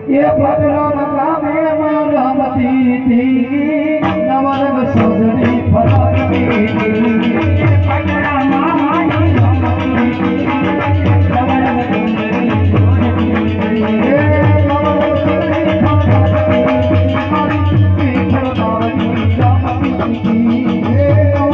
ये पगलो मकामे रमती थी नवरंग सजनी फरकती थी पगला मामानी रमती थी नवरंग सजनी फरकती थी नवरंग सजनी फरकती थी फरकती रमती थी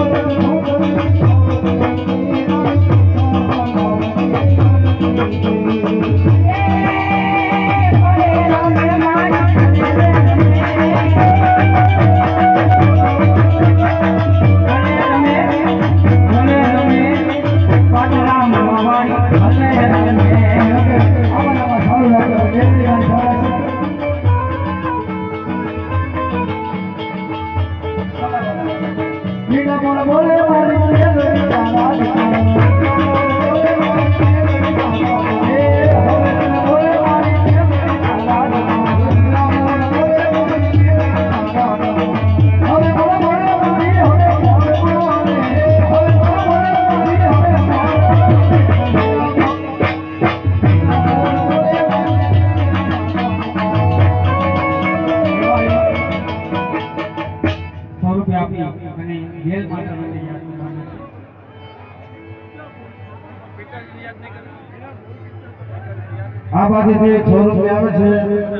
આ પાસેથી 100 રૂપિયા આવે છે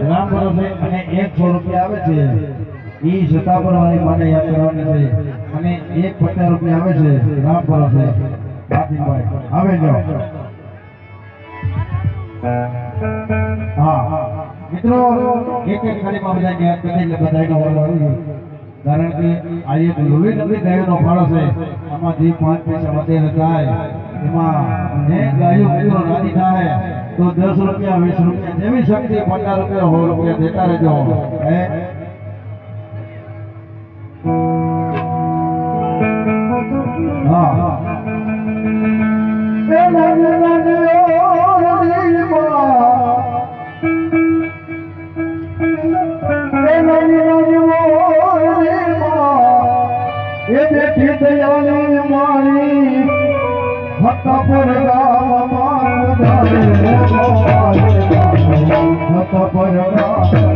રામ ભરોસે અને 100 રૂપિયા આવે છે ઈ સતાપર વાળી માટે યાદ કરવાની છે અને 150 રૂપિયા આવે છે રામ ભરોસે બાપીભાઈ આવે જાઓ હા મિત્રો એક ખાલીમાં બધા યાદ કરે એટલે બધાનો વારો આવી કારણ કે આ એક લોહી નબળી ગાયોનો ફાળો છે આમાં જે 5 પૈસા વધે થાય એમાં ને ગાયો મિત્રો રાજી થાય तो 10 रुपया 20 रुपया जेवी शक्ति 15 रुपया 100 रुपया देता रहजो है हां ये बेटी दयाली मारी हत्ता पर गाम मान धारे हत्ता पर गाम मान धारे हत्ता पर गाम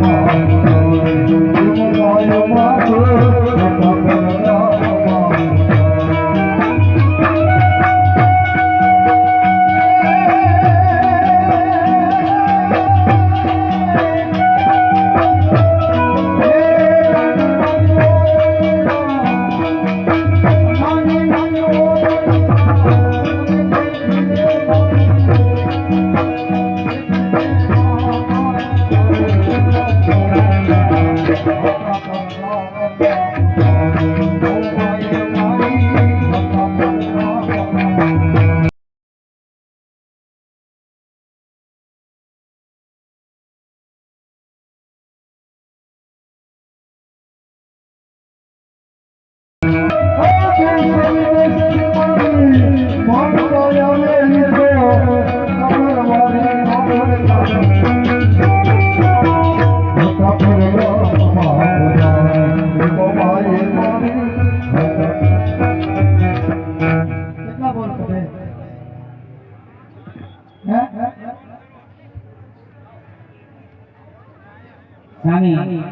અહીં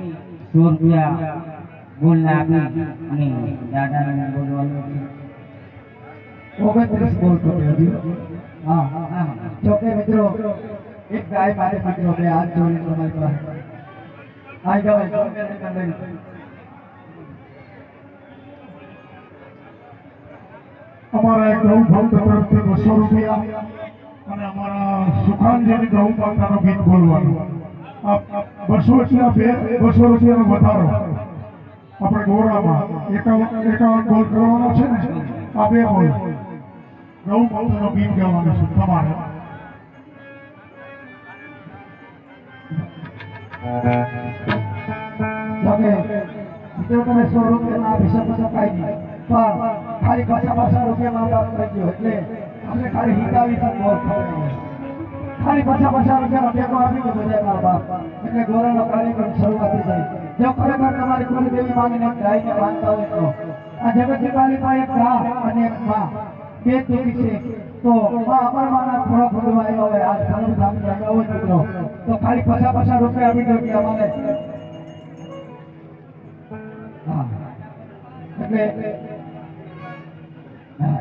100 રૂપિયા બોલના આપી અને દાદાને બોલવાનું છે. 29 બોલ ટોટલ હજી. હા હા જો કે મિત્રો એક ગાય મારે મિત્રો બે હાથ જોડીને તમારી પાસે આઈ જાવ અમારા એક ગૌ ભક્ત તરફથી 200 રૂપિયા અને અમારા સુખાનજીની ગૌ માતાનું ગીત બોલવાનું. આ 200 એટલે 200 રૂપિયાનો વધારો આપણે ગોરામાં 51 ગોલ કરવાનો છે ને, આ 2 ગોલ ગૌ માતાનું ગીત ગાવાનું છે તમારે. તમે મિત્રો તમે 100 રૂપિયાના આપી શકો છો કાંઈ નહીં, પણ ખાલી 50 રૂપિયામાં વાત કરજો એટલે આપણે ખાલી હિતાવી તક બોલ ખાલી 50 રૂપિયાનો ટેકો આપી દો બધા મારા બાપ એટલે ગોરાનો કાર્યક્રમ શરૂઆત થઈ જાય. જો ખરેખર તમારી કુલદેવી માંગીને ગાયને માનતા હોય તો આ જગતની કાલીમાં એક ગા અને એક માં બે દેવી છે તો માં અમરમાના થોડો ઘણો આવ્યો હોય આ ઘણું સામે આવ્યો હોય મિત્રો તો ખાલી 50 રૂપિયા આપી દો કે અમારે હા એટલે હા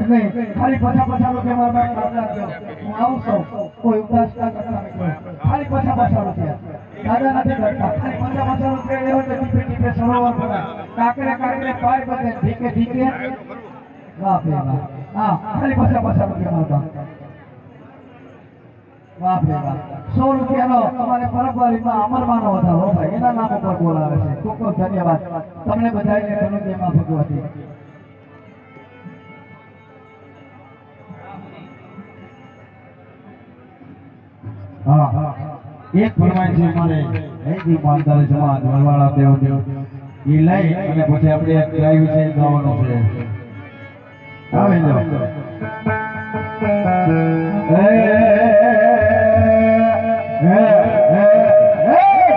એટલે ખાલી 50 રૂપિયા મારા બાપ આપજો. હું આવું છું કોઈ ઉદાસ ના કરતા નહીં. ખાલી 50 રૂપિયા દાદા નથી કરતા. ખાલી 50 રૂપિયા લેવો તો ટીપે ટીપે સરોવર ભરાય, કાકરે કાકરે પાય બધે ઢીકે ઢીકે વાહ બે વાહ. હા ખાલી 50 રૂપિયા મારા બાપ. વાહ બે વાહ. 100 રૂપિયાનો તમારે પરબવારીમાં અમરમાનો વધારો ભાઈ એના નામ ઉપર બોલાવે છે. ખૂબ ખૂબ ધન્યવાદ તમને બધાને ઘણું જેમાં ભગવતી. હા એક ફરમાય છે મારે એથી માનદાર સમાજ વલવાળા દેવ એ લઈ અને પછી આપણે એક ગાય વિશે ગાવાનું છે. આવે જો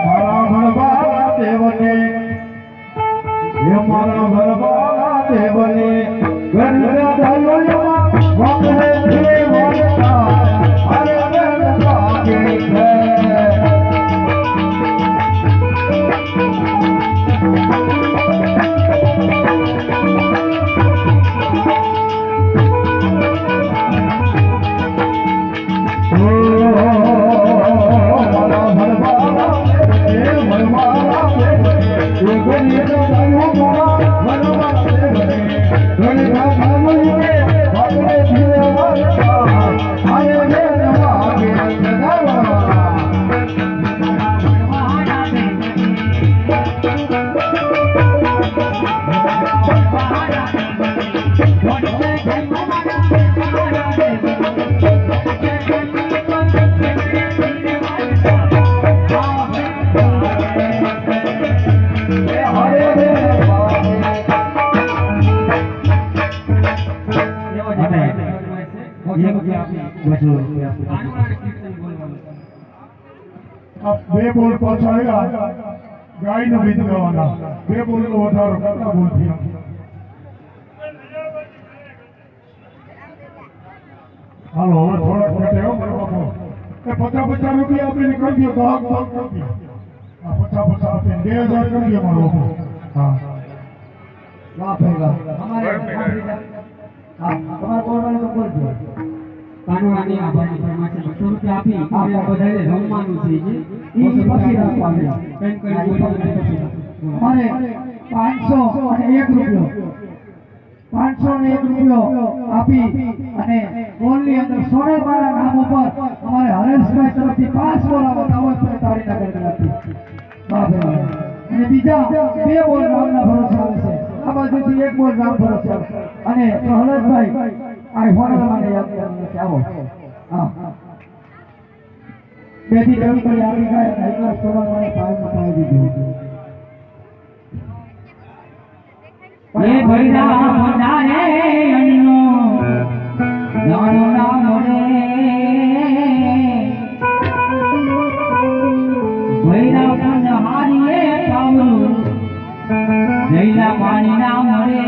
મારા ભરવાળા દેવને મારા ભરવાળા દેવને ગંગા દરિયામાં વાંગલે દેવતા અરે બે બોલ પાછા આવ્યા ગાય નો બીજ ગાવાના 2 બોલ નો વધારો કરતા બોલ થી હાલો હવે થોડાક ઘટે હો મારો બાપો એ 50 રૂપિયા આપીને કરી દો ભાગ ભાગ કરી દો. આ 50 આપીને 2000 કરી દો મારો બાપો. હા વાહ ભાઈ વાહ. અમારે હા તમારે બોલવાનું તો બોલજો. કાનૂની આભારની ફરમાઈશ 200 રૂપિયા આપી આપણે બધાને રમવાનું છે જે ઈ પછી રાખવાનું. કઈ બોલવાનું પછી અમારે 500 અને 1 રૂપિયો 501 રૂપિયો આપી અને બોલની અંદર સોનલમાના નામ ઉપર અમારે હરેશભાઈ તરફથી 5 બોલ આવતા હોય તો તાળીના ગણગણાટથી. વાહ ભાઈ વાહ. અને બીજા 2 બોલ રામના ભરોસે આવે છે. આ બાજુથી 1 બોલ રામ ભરોસે આવે છે. અને પ્રહલાદભાઈ આ હોનાળામાં યાદ કરવાનું છે. આવો હા બેથી જમી કરી આવી ગયા અને એકલા સોનલમાને પાયમાં પાઈ દીધું. એ ભૈરા મોઢાને અણીનો નાનો નામ રે ભૈરા પણ હારીએ પાવલું જઈલા પાણી નામ રે